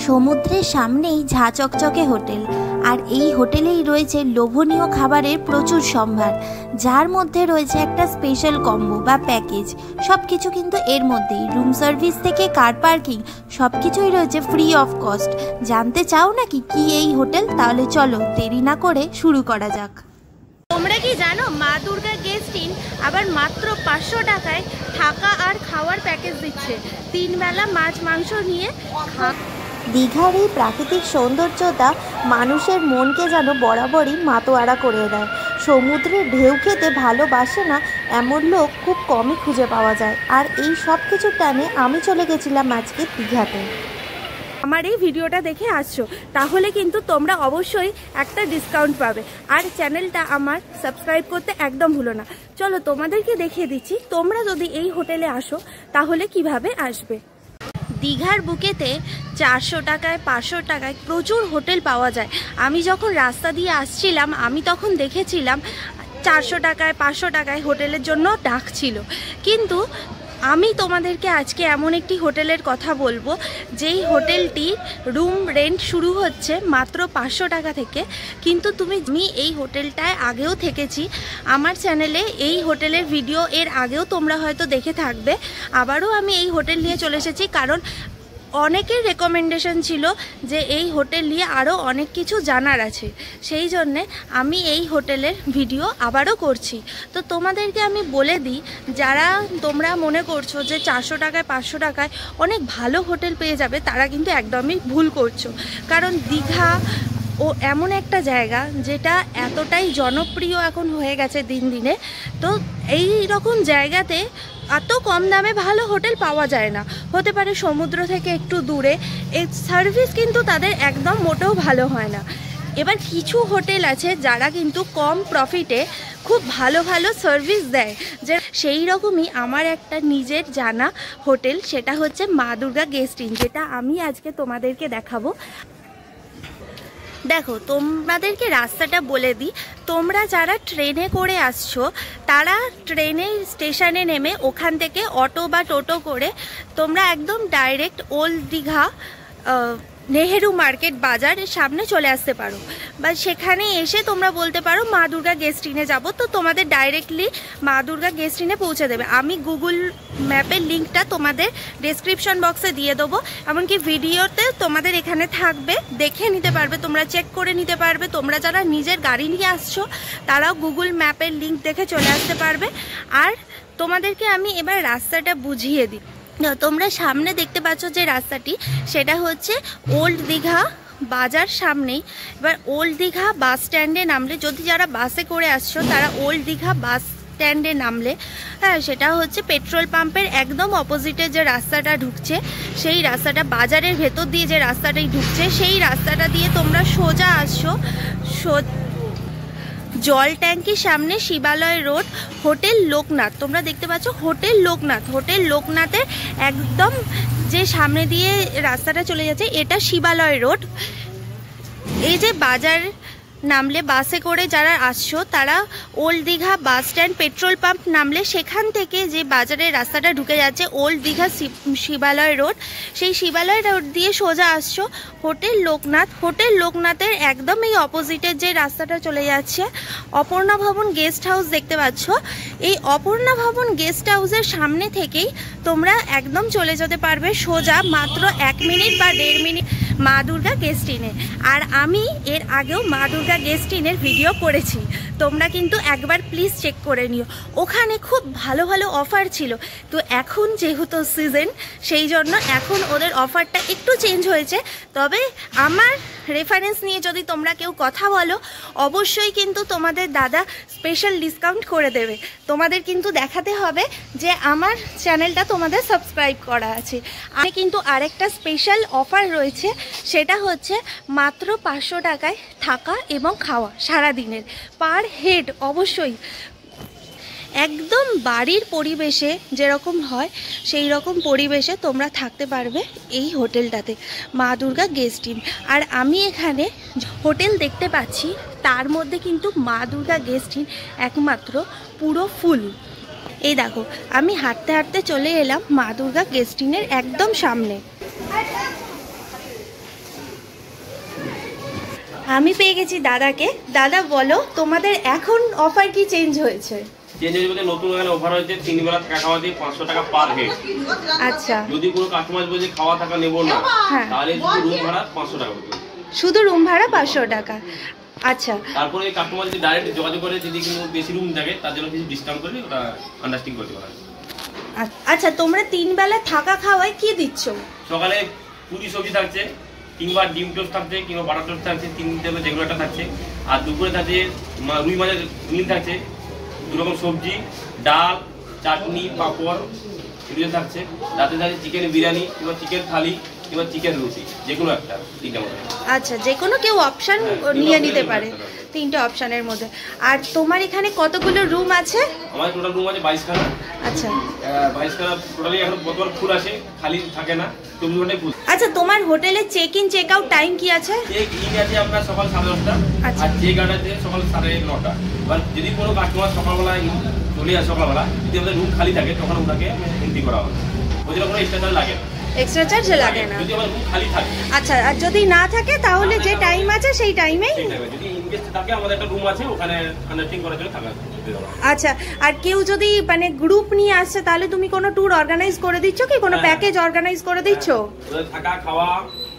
সমুদ্রের সামনেই ঝাঁ চকচকে হোটেল, আর এই হোটেলেই রয়েছে লোভনীয় খাবারের প্রচুর সম্ভার, যার মধ্যে রয়েছে একটা স্পেশাল কম্বো বা প্যাকেজ। সব কিছু কিন্তু এর মধ্যেই, রুম সার্ভিস থেকে কার পার্কিং সব কিছুই রয়েছে ফ্রি অফ কস্ট। জানতে চাও নাকি কি এই হোটেল? তাহলে চলো দেরি না করে শুরু করা যাক। তোমরা কি জানো মা দুর্গা গেস্ট ইন আবার মাত্র 500 টাকায় থাকা আর খাওয়ার প্যাকেজ দিচ্ছে। 3 বেলা মাছ মাংস নিয়ে দীঘার এই প্রাকৃতিক সৌন্দর্যতা মানুষের মনকে যেন বরাবরই মাতোয়ারা করে দেয়। সমুদ্রের ঢেউ খেতে ভালোবাসে না এমন লোক খুব কমই খুঁজে পাওয়া যায়। আর এই সব কিছু টানে আমি চলে গেছিলাম আজকে দীঘাতে। আমার এই ভিডিওটা দেখে আসছো, তাহলে কিন্তু তোমরা অবশ্যই একটা ডিসকাউন্ট পাবে। আর চ্যানেলটা আমার সাবস্ক্রাইব করতে একদম ভুলো না। চলো তোমাদেরকে দেখিয়ে দিচ্ছি তোমরা যদি এই হোটেলে আসো তাহলে কিভাবে আসবে। দীঘার বুকেতে 400 টাকায় 500 টাকায় প্রচুর হোটেল পাওয়া যায়। আমি যখন রাস্তা দিয়ে আসছিলাম আমি তখন দেখেছিলাম 400 টাকায় 500 টাকায় হোটেলের জন্য ডাকছিল। কিন্তু আমি তোমাদেরকে আজকে এমন একটি হোটেলের কথা বলবো যেই হোটেলটির রুম রেন্ট শুরু হচ্ছে মাত্র 500 টাকা থেকে। কিন্তু আমি এই হোটেলটায় আগেও থেকেছি, আমার চ্যানেলে এই হোটেলের ভিডিও এর আগেও তোমরা হয়তো দেখে থাকবে। আবারও আমি এই হোটেল নিয়ে চলে এসেছি কারণ অনেকের রেকমেন্ডেশন ছিল যে এই হোটেল নিয়ে আরও অনেক কিছু জানার আছে, সেই জন্যে আমি এই হোটেলের ভিডিও আবারও করছি। তো তোমাদেরকে আমি বলে দিই, যারা তোমরা মনে করছো যে 400 টাকায় 500 টাকায় অনেক ভালো হোটেল পেয়ে যাবে, তারা কিন্তু একদমই ভুল করছো। কারণ দীঘা ও এমন একটা জায়গা যেটা এতটাই জনপ্রিয় এখন হয়ে গেছে দিন দিনে। তো এই রকম জায়গাতে এত কম দামে ভালো হোটেল পাওয়া যায় না। হতে পারে সমুদ্র থেকে একটু দূরে, এই সার্ভিস কিন্তু তাদের একদম মোটেও ভালো হয় না। এবার কিছু হোটেল আছে যারা কিন্তু কম প্রফিটে খুব ভালো ভালো সার্ভিস দেয়, যে সেই রকমই আমার একটা নিজের জানা হোটেল, সেটা হচ্ছে মা দুর্গা গেস্ট ইন, যেটা আমি আজকে তোমাদেরকে দেখাবো। দেখো তোমাদেরকে রাস্তাটা বলে দিই, তোমরা যারা ট্রেনে করে আসছো তারা ট্রেনের স্টেশনে নেমে ওখান থেকে অটো বা টোটো করে তোমরা একদম direct old Digha Nehru market বাজারের সামনে চলে আসতে পারো, বা সেখানে এসে তোমরা বলতে পারো মা দুর্গা গেস্ট ইনে যাবো, তো তোমাদের ডাইরেক্টলি মা দুর্গা গেস্ট ইনে পৌঁছে দেবে। আমি গুগল ম্যাপের লিঙ্কটা তোমাদের ডেসক্রিপশন বক্সে দিয়ে দেবো, এমনকি ভিডিওতে তোমাদের এখানে থাকবে, দেখে নিতে পারবে, তোমরা চেক করে নিতে পারবে। তোমরা যারা নিজের গাড়ি নিয়ে আসছো তারাও গুগল ম্যাপের লিঙ্ক দেখে চলে আসতে পারবে। আর তোমাদেরকে আমি এবার রাস্তাটা বুঝিয়ে দিই। তোমরা সামনে দেখতে পাচ্ছ যে রাস্তাটি, সেটা হচ্ছে ওল্ড দীঘা বাজার সামনেই। এবার ওল্ড দীঘা বাস স্ট্যান্ডে নামলে, যদি যারা বাসে করে আসছো তারা ওল্ড দীঘা বাস স্ট্যান্ডে নামলে, হ্যাঁ, সেটা হচ্ছে পেট্রোল পাম্পের একদম অপোজিটে যে রাস্তাটা ঢুকছে, সেই রাস্তাটা বাজারের ভেতর দিয়ে যে রাস্তাটাই ঢুকছে, সেই রাস্তাটা দিয়ে তোমরা সোজা আসছো। জল ট্যাঙ্কির সামনে শিবালয় রোড, হোটেল লোকনাথ, তোমরা দেখতে পাচ্ছ হোটেল লোকনাথ। হোটেল লোকনাথের একদম যে সামনে দিয়ে রাস্তাটা চলে যাচ্ছে এটা শিবালয় রোড। এই যে বাজার নামলে বাসে করে যারা আসছো তারা old Digha bus stand petrol pump নামলে সেখান থেকে যে বাজারের রাস্তাটা ঢুকে যাচ্ছে ওল্ড দীঘা শিবালয় রোড, সেই শিবালয় রোড দিয়ে সোজা আসছো হোটেল লোকনাথ। হোটেল লোকনাথের একদম এই অপোজিটের যে রাস্তাটা চলে যাচ্ছে অপর্ণা ভবন গেস্ট হাউস দেখতে পাচ্ছ। এই অপর্ণা ভবন গেস্ট হাউসের সামনে থেকেই তোমরা একদম চলে যেতে পারবে সোজা, মাত্র 1 মিনিট বা 1.5 মিনিট মা দুর্গা গেস্ট ইনে। আর আমি এর আগেও মা দুর্গা গেস্ট ইনের ভিডিও করেছি, তোমরা কিন্তু একবার প্লিজ চেক করে নিও। ওখানে খুব ভালো ভালো অফার ছিল। তো এখন যেহেতু সিজন, সেই জন্য এখন ওদের অফারটা একটু চেঞ্জ হয়েছে। তবে আমার রেফারেন্স নিয়ে যদি তোমরা কেউ কথা বলো, অবশ্যই কিন্তু তোমাদের দাদা স্পেশাল ডিসকাউন্ট করে দেবে। তোমাদের কিন্তু দেখাতে হবে যে আমার চ্যানেলটা তোমাদের সাবস্ক্রাইব করা আছে। আমি কিন্তু আরেকটা স্পেশাল অফার রয়েছে, সেটা হচ্ছে মাত্র 500 টাকায় থাকা এবং খাওয়া সারাদিনের পার হেড। অবশ্যই একদম বাড়ির পরিবেশে যেরকম হয় সেই রকম পরিবেশে তোমরা থাকতে পারবে এই হোটেলটাতে, মা দুর্গা গেস্ট ইন। আর আমি এখানে হোটেল দেখতে পাচ্ছি, তার মধ্যে কিন্তু মা দুর্গা গেস্ট ইন একমাত্র পুরো ফুল। এই দেখো আমি হাঁটতে হাঁটতে চলে এলাম মা দুর্গা গেস্ট ইনের একদম সামনে। আমি পেয়ে গেছি দাদাকে। দাদা বলো তোমাদের এখন অফার কি চেঞ্জ হয়েছে? চেঞ্জ হয়েছে বলতে নতুন এখানে অফার হয়েছে 3 বেলা থাকা খাওয়া দিয়ে 500 টাকা পার হেড। আচ্ছা, যদি কোনো কাস্টমার বলে খাওয়া থাকা নেব না তাহলে শুধু রুম ভাড়া 500 টাকা পড়বে। শুধু রুম ভাড়া 500 টাকা। আচ্ছা, তারপরে কাস্টমার যদি ডাইরেক্ট যোগাযোগ করে যদি কোনো বেশি রুম থাকে তার জন্য কিছু ডিসকাউন্ট করে ওটা আন্ডারস্ট্যান্ডিং করতে পারে। আচ্ছা, তোমরা 3 বেলা থাকা খাওয়ায় কি দিচ্ছ? সকালে পুরি সবজি থাকছে, কিংবা ডিম টোস্ট থাকছে, কিংবা বাটার টোস্ট থাকছে, 3 টাইপের যেগুলো একটা থাকছে। আর দুপুরে থাকছে রুই মাছের মিল থাকছে, 2 রকম সবজি, ডাল, চাটনি, পাঁপড় এগুলো থাকছে। রাতে থাকছে চিকেন বিরিয়ানি কিংবা চিকেন থালি কিংবা চিকেন রুটি, যে কোনো একটা 3টা মধ্যে। আচ্ছা, যে কোনো কেউ অপশন নিয়ে নিতে পারে 3টে অপশনের মধ্যে। আর তোমার এখানে কতগুলো রুম আছে? আমার টোটাল রুম আছে 22খানা। আচ্ছা, 22খানা টোটালি এখন বর্তমান ফুল আসে, খালি থাকে না, 24 ঘন্টায় ফুল। আচ্ছা, তোমার হোটেলে check in check out time কি আছে? চেক ইন আছে আপনার সকাল 10:30, আচ্ছা। আর চেক আউট আছে সকাল 9:30। এবার যদি কোনো কাস্টমার সকালবেলা চলে আসে, সকালবেলা যদি আমাদের রুম খালি থাকে তখন ওটাকে এন্ট্রি করা হবে, ওই জন্য কোনো এক্সট্রা চার্জ লাগে না। এক্সট্রা চার্জ লাগে না যদি আমার রুম খালি থাকে। আচ্ছা, আর যদি না থাকে তাহলে যে টাইম আছে সেই টাইমেই? যদি ইনকেস থাকে আমাদের একটা রুম আছে, ওখানে আন্ডারস্ট্যান্ডিং করার জন্য থাকা। আচ্ছা, আর কেউ যদি মানে গ্রুপ নিয়ে আসছে তাহলে তুমি কোনো ট্যুর অর্গানাইজ করে দিচ্ছ কি? কোনো প্যাকেজ অর্গানাইজ করে দিচ্ছ? থাকা খাওয়া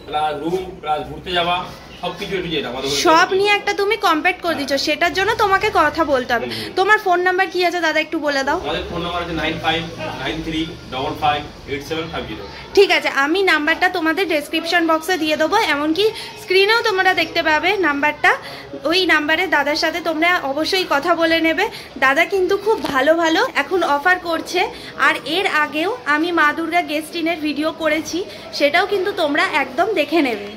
প্লাস রুম প্লাস ঘুরতে যাওয়া সবকিছু একটু যেটা আমাদের সব নিয়ে একটা তুমি কমপ্লিট করে দিচ্ছ, সেটার জন্য তোমাকে কথা বলতে হবে। তোমার ফোন নাম্বার কি আছে দাদা, একটু বলে দাও। আমাদের ফোন নাম্বার আছে 9593558750। ঠিক আছে, আমি নাম্বারটা তোমাদের ডেসক্রিপশন বক্সে দিয়ে দেবো, এমনকি স্ক্রিনেও তোমরা দেখতে পাবে নাম্বারটা। ওই নাম্বারে দাদার সাথে তোমরা অবশ্যই কথা বলে নেবে। দাদা কিন্তু খুব ভালো ভালো এখন অফার করছে। আর এর আগেও আমি মা দুর্গা গেস্ট ইনের ভিডিও করেছি, সেটাও কিন্তু তোমরা একদম দেখে নেবে।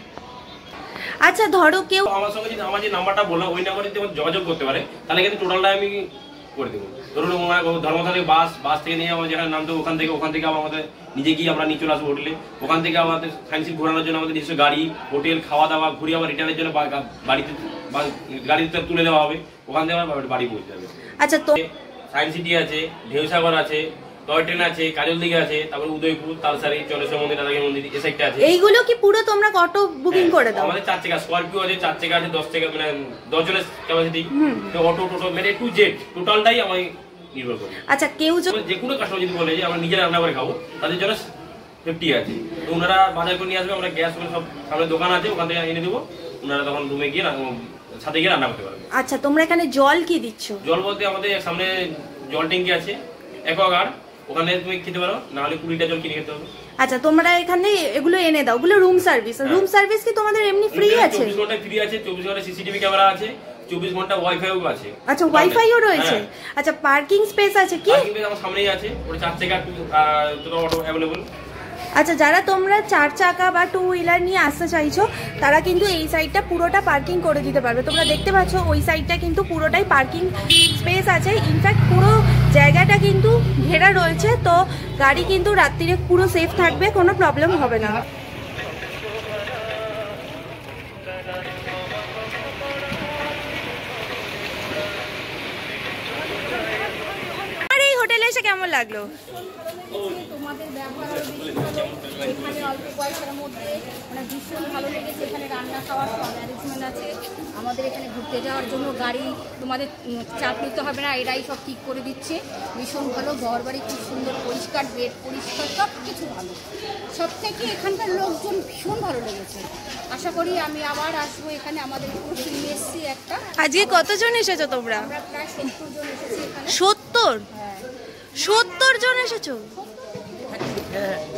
আচ্ছা, ধরো কেউ আমার সঙ্গে যদি আমার যে নাম্বারটা বললাম ওই নাম্বারে যদি যোগাযোগ করতে পারে তাহলে কিন্তু টোটালটা আমি করে দেবো। ধরুন ধর্মতলা থেকে বাস থেকে নিয়ে আমার যেখানে নামতে ওখান থেকে আমাদের নিজে গিয়ে আমরা নিয়ে চলে আসবো হোটেলে। ওখান থেকে আমাদের সায়েন্স ঘোরানোর জন্য আমাদের নিজস্ব গাড়ি, হোটেল, খাওয়া দাওয়া, ঘুরে আবার রিটার্নের জন্য গাড়িতে তুলে দেওয়া হবে, ওখান থেকে আমার বাড়ি পৌঁছে যাবে। আচ্ছা, তো সায়েন্স সিটি আছে, ঢেউসাগর আছে, টয় ট্রেন আছে, কাজল দিঘা আছে, তারপরে উদয়পুর, তালসারি, চন্দ্রেশ্বর মন্দির, রাধাকে মন্দির, এই সাইডটা আছে। এইগুলো কি পুরো তোমরা অটো বুকিং করে দাও? আমাদের 4 চাকা স্করপিও আছে, 4 চাকা আছে, 10 চাকা মানে 10 জনের ক্যাপাসিটি। তো অটো টোটো মানে টু জেড টোটালটাই আমি নির্ভর করি। আচ্ছা, কেউ যে কোনো কাস্টমার যদি বলে যে আমরা নিজেরা রান্না করে খাবো তাদের জন্য 50 আছে। তো ওনারা বাজার করে নিয়ে আসবে, আমরা গ্যাস করে সব সামনে দোকান আছে ওখান থেকে এনে দেবো, ওনারা তখন রুমে গিয়ে সাথে গিয়ে রান্না করতে পারবে। আচ্ছা, তোমরা এখানে জল কি দিচ্ছ? জল বলতে আমাদের সামনে জল ট্যাঙ্কি আছে, অ্যাকোয়াগার্ড, ওখানে তুমি খেতে পারো, না হলে 20 লিটার জল কিনে খেতে হবে। আচ্ছা, তোমরা এখানে এগুলো এনে দাও, ওগুলো রুম সার্ভিস। রুম সার্ভিস কি তোমাদের এমনি ফ্রি আছে? 24 ঘন্টা ফ্রি আছে, 24 ঘন্টা সিসিটিভি ক্যামেরা আছে, 24 ঘন্টা ওয়াইফাইও আছে। আচ্ছা, ওয়াইফাইও রয়েছে। আচ্ছা, পার্কিং স্পেস আছে কি? পার্কিং স্পেস আমার সামনেই আছে, ওটা 4 চাকা অটো अवेलेबल। আচ্ছা, যারা তোমরা 4 চাকা বা 2 হুইলার নিয়ে আসতে চাইছো তারা কিন্তু এই সাইডটা পুরোটা পার্কিং করে দিতে পারবে। তোমরা দেখতে পাচ্ছ ওই সাইডটা কিন্তু পুরোটাই পার্কিং স্পেস আছে। ইনফ্যাক্ট পুরো জায়গাটা কিন্তু ঘেরা রয়েছে, তো গাড়ি কিন্তু রাত্রিরে পুরো সেফ থাকবে, কোনো প্রবলেম হবে না। আর এই হোটেলে এসে কেমন লাগলো? তোমাদের ব্যবহার এখানে অল্প পয়সার মধ্যে মানে ভীষণ ভালো লেগেছে। এখানে রান্না খাওয়ার সব অ্যারেঞ্জমেন্ট আছে। আমাদের এখানে ঘুরতে যাওয়ার জন্য গাড়ি তোমাদের চাপ নিতে হবে না, এরাই সব ঠিক করে দিচ্ছে। ভীষণ ভালো, ঘর বাড়ি খুব সুন্দর, পরিষ্কার, বেড পরিষ্কার, সব কিছু ভালো। সব থেকে এখানকার লোকজন ভীষণ ভালো লেগেছে। আশা করি আমি আবার আসবো এখানে। আমাদের পুরো টিম এসছি একটা। আজকে কতজন এসেছো তোমরা? আমরা প্রায় 70 জন এসেছি এখানে। 70? হ্যাঁ, 70 জন এসেছো?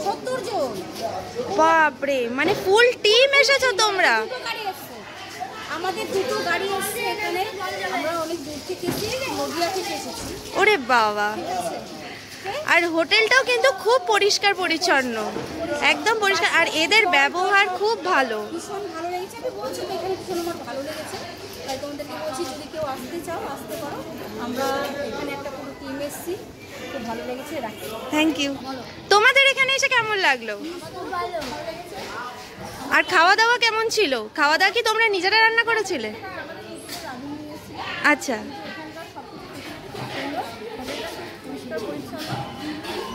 70 জন। বাপরে, মানে ফুল টিম এসেছো তোমরা? দুটো গাড়ি এসছে, আমাদের দুটো গাড়ি এসছে এখানে। আমরা অনেক দূর থেকে এসেছি, নদিয়া থেকে এসেছি। ওরে বাবা, আর হোটেলটাও কিন্তু খুব পরিষ্কার পরিচ্ছন্ন, একদম পরিষ্কার, আর এদের ব্যবহার খুব ভালো। ভীষণ ভালো লেগেছে। আমি বলছি তো এখানে ভীষণ আমার ভালো লেগেছে, তাই তোমাদেরকে বলছি যদি কেউ আসতে চাও আসতে পারো। আমরা এখানে একটা পুরো টিম এসেছি, খুব ভালো লেগেছে। রাখি, থ্যাংক ইউ। তোমাদের এখানে এসে কেমন লাগলো? আর খাওয়া দাওয়া কেমন ছিল? খাওয়া দাওয়া কি তোমরা নিজেরা রান্না করেছিলে? আচ্ছা,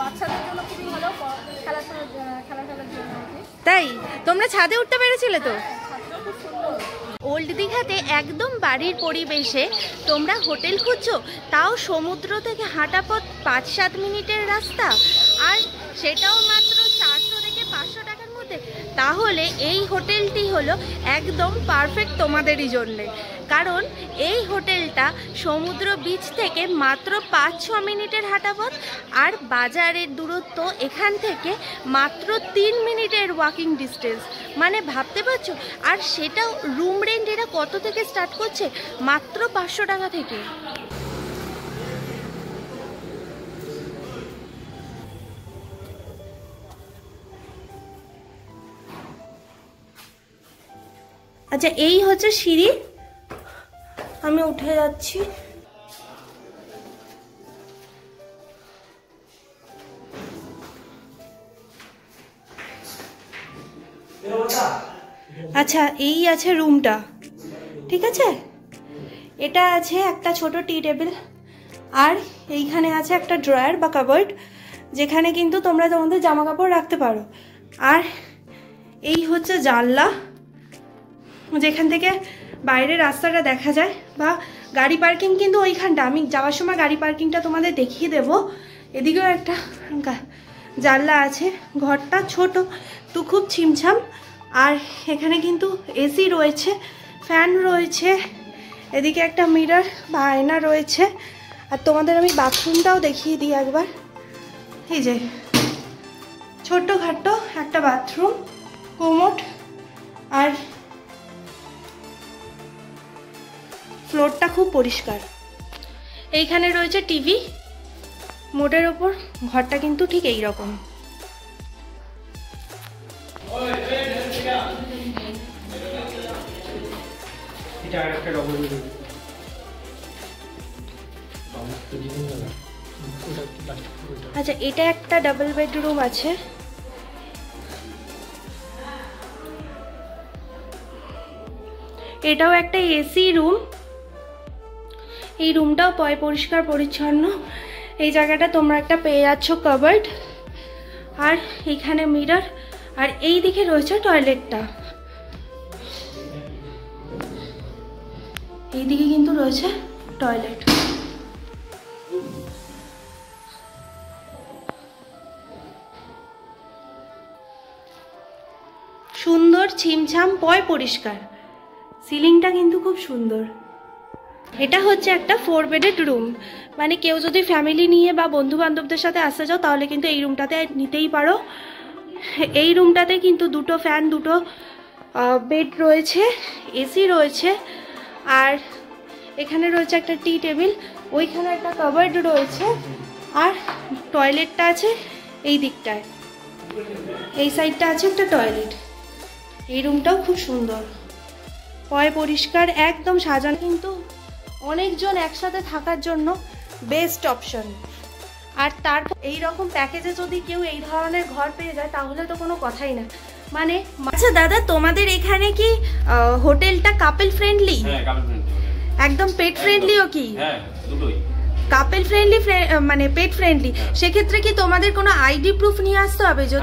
বাচ্চাদের জন্য খুবই ভালো, খেলাধুলার জন্য। তাই তোমরা ছাদে উঠতে পেরেছিলে তো? খুব সুন্দর। ওল্ড দীঘাতে একদম বাড়ির পরিবেশে তোমরা হোটেল খুঁজছো, তাও সমুদ্র থেকে হাঁটা পথ 5-7 মিনিটের রাস্তা, আর সেটাও মাত্র 400 থেকে 500 টাকার মধ্যে, তাহলে এই হোটেলটি হলো একদম পারফেক্ট তোমাদেরই জন্যে। কারণ এই হোটেলটা সমুদ্র বিচ থেকে মাত্র 5-6 মিনিটের হাঁটা পথ, আর বাজারের দূরত্ব এখান থেকে মাত্র 3 মিনিটের ওয়াকিং ডিস্টেন্স। মানে ভাবতে পারছো, আর সেটাও রুম রেন্ট এরা কত থেকে স্টার্ট করছে, মাত্র 500 টাকা থেকে। আচ্ছা, এই হচ্ছে সিঁড়ি, আমি উঠে যাচ্ছি। আচ্ছা, এই আছে রুমটা, ঠিক আছে। এটা আছে একটা ছোট টি টেবিল, আর এইখানে আছে একটা ড্রয়ার বা কাবার্ড, যেখানে কিন্তু তোমরা তোমাদের জামা কাপড় রাখতে পারো। আর এই হচ্ছে জানলা, যেখান থেকে বাইরের রাস্তাটা দেখা যায়, বা গাড়ি পার্কিং কিন্তু ওইখানটা, আমি যাওয়ার সময় গাড়ি পার্কিংটা তোমাদের দেখিয়ে দেব। এদিকেও একটা জানলা আছে। ঘরটা ছোট তো খুব ছিমছাম, আর এখানে কিন্তু এসি রয়েছে, ফ্যান রয়েছে, এদিকে একটা মিরর বা আয়না রয়েছে। আর তোমাদের আমি বাথরুমটাও দেখিয়ে দিই একবার। এই যে ছোট্টখাট্টো একটা বাথরুম, কোমোড, আর ফ্লোরটা খুব পরিষ্কার। এইখানে রয়েছে টিভি মোডের ওপর। ঘরটা কিন্তু ঠিক এই রকম। আচ্ছা, এটা একটা ডাবল বেডরুম আছে। এটাও একটা এসি রুম। এই রুমটাও পরিষ্কার পরিচ্ছন্ন। এই জায়গাটা তোমরা একটা পেয়ে যাচ্ছ কাবার্ড, আর এইখানে মিরর, আর এই দিকে রয়েছে টয়লেটটা। এই দিকে কিন্তু রয়েছে টয়লেট। সুন্দর ছিমছাম পরিষ্কার। সিলিংটা কিন্তু খুব সুন্দর। এটা হচ্ছে একটা 4 বেডেড রুম। মানে কেউ যদি ফ্যামিলি নিয়ে বা বন্ধু বান্ধবদের সাথে আসতে যাও, তাহলে কিন্তু এই রুমটাতে নিতেই পারো। এই রুমটাতে কিন্তু 2টো ফ্যান, 2টো বেড রয়েছে, এসি রয়েছে, আর এখানে রয়েছে একটা টি টেবিল, ওইখানে একটা কাবার্ড রয়েছে, আর টয়লেটটা আছে এই দিকটায়। এই সাইডটা আছে একটা টয়লেট। এই রুমটাও খুব সুন্দর, পরিষ্কার, একদম সাজানো। কিন্তু অনেকজন একসাথে থাকার জন্য বেস্ট অপশন। আর তারপর এই রকম প্যাকেজে যদি কেউ এই ধরনের ঘর পেয়ে যায়, তাহলে তো কোনো কথাই না। মানে আচ্ছা দাদা, তোমাদের এখানে কি হোটেলটা কাপল ফ্রেন্ডলি? হ্যাঁ, কাপল ফ্রেন্ডলি। একদম পেট ফ্রেন্ডলিও কি? হ্যাঁ, দুটোই। কাপল ফ্রেন্ডলি মানে পেট ফ্রেন্ডলি। সেক্ষেত্রে কি তোমাদের কোনো আইডি প্রুফ নিয়ে আসতে হবে? যদি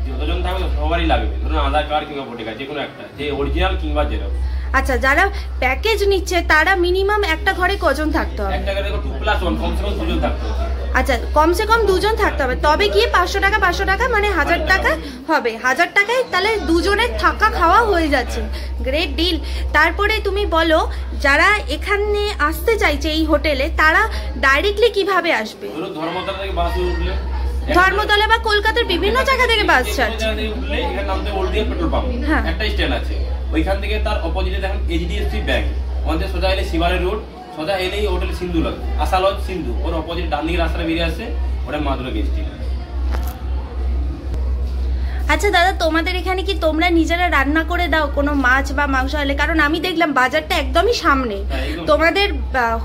যতজন থাকবে সবারই লাগবে, ধরুন আধার কার্ড কিংবা ভোটার কার্ড, যে কোনো একটা, যে অরিজিনাল কিংবা জেরক্স। আচ্ছা, যারা প্যাকেজ নিচ্ছে তারা মিনিমাম একটা ঘরে কজন থাকতে হবে? একটা ঘরে 2+1, কমসে কম 2জন থাকতে হবে। আচ্ছা, কমসে কম 2জন থাকতে হবে, তবে গিয়ে 500 টাকা মানে 1000 টাকা হবে। 1000 টাকায় তাহলে 2জনের থাকা খাওয়া হয়ে যাচ্ছে। Great deal. তারপরে তুমি বলো, যারা এখানে আসতে চাইছে এই হোটেলে, তারা ডাইরেক্টলি কিভাবে আসবে? ধর্মতলা থেকে বাস উঠলে, ধর্মতলা বা কলকাতার বিভিন্ন জায়গা থেকে বাস ছাড়ছে। এখানে নামতে ওল্ডিয়া পেট্রোল পাম্প, একটা স্ট্যান্ড আছে, ওইখান থেকে তার অপোজিটে দেখেন এইচডিএফসি ব্যাংক। আমাদের সোজা এলে শিবালয় রোড, সোজা এলেই হোটেল সিন্ধু লজ, আশা লজ সিন্ধু, ওর অপোজিট ডান দিকে রাস্তাটা বেরিয়ে আসছে, ওটা মাদুরা গেস্ট। আচ্ছা দাদা, তোমাদের এখানে কি তোমরা নিজেরা রান্না করে দাও কোনো মাছ বা মাংস হলে? কারণ আমি দেখলাম বাজারটা একদমই সামনে। তোমাদের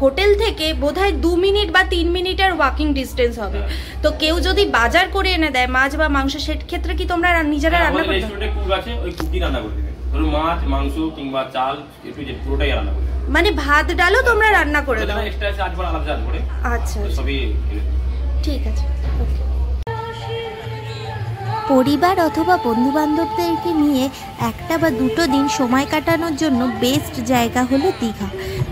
হোটেল থেকে বোধহয় 2 মিনিট বা 3 মিনিটের ওয়াকিং ডিস্টেন্স হবে। তো কেউ যদি বাজার করে এনে দেয় মাছ বা মাংস, সেক্ষেত্রে কি তোমরা নিজেরা রান্না করতে? রেস্টুরেন্টে কুক আছে, ওই কুকই রান্না করে দেবে। ধরুন মাছ, মাংস কিংবা চাল, একটু যে পুরোটাই রান্না করে দেবে। মানে ভাত ডালও তোমরা রান্না করে দাও? এক্সট্রা চার্জ করে, আলাদা চার্জ করে। আচ্ছা, সবই ঠিক আছে, ওকে। পরিবার অথবা বন্ধুবান্ধবদেরকে নিয়ে একটা বা দুটো দিন সময় কাটানোর জন্য বেস্ট জায়গা হলো দীঘা।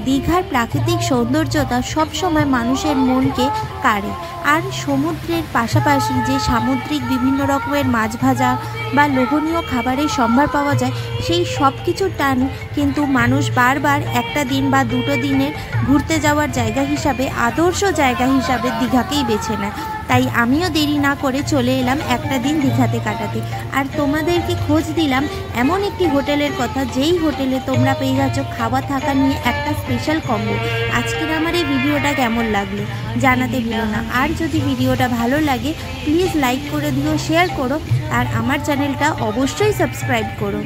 দীঘার প্রাকৃতিক সৌন্দর্যতা সবসময় মানুষের মনকে কাড়ে। আর সমুদ্রের পাশাপাশি যে সামুদ্রিক বিভিন্ন রকমের মাছ ভাজা বা লোভনীয় খাবারের সম্ভার পাওয়া যায়, সেই সব কিছুর টান কিন্তু মানুষ বারবার একটা দিন বা দুটো দিনের ঘুরতে যাওয়ার জায়গা হিসাবে, আদর্শ জায়গা হিসাবে দীঘাকেই বেছে নেয়। তাই আমিও দেরি না করে চলে এলাম একটা দিন দীঘাতে কাটাতে। আর তোমাদেরকে খোঁজ দিলাম এমন একটি হোটেলের কথা, যেই হোটেলে তোমরা পেয়ে যাচ্ছ খাওয়া থাকা নিয়ে একটা স্পেশাল কম্বো। আজকের আমার এই ভিডিওটা কেমন লাগলো জানাতে ভুলো না। আর যদি ভিডিওটা ভালো লাগে প্লিজ লাইক করে দিও, শেয়ার করো, আর আমার চ্যানেলটা অবশ্যই সাবস্ক্রাইব করো।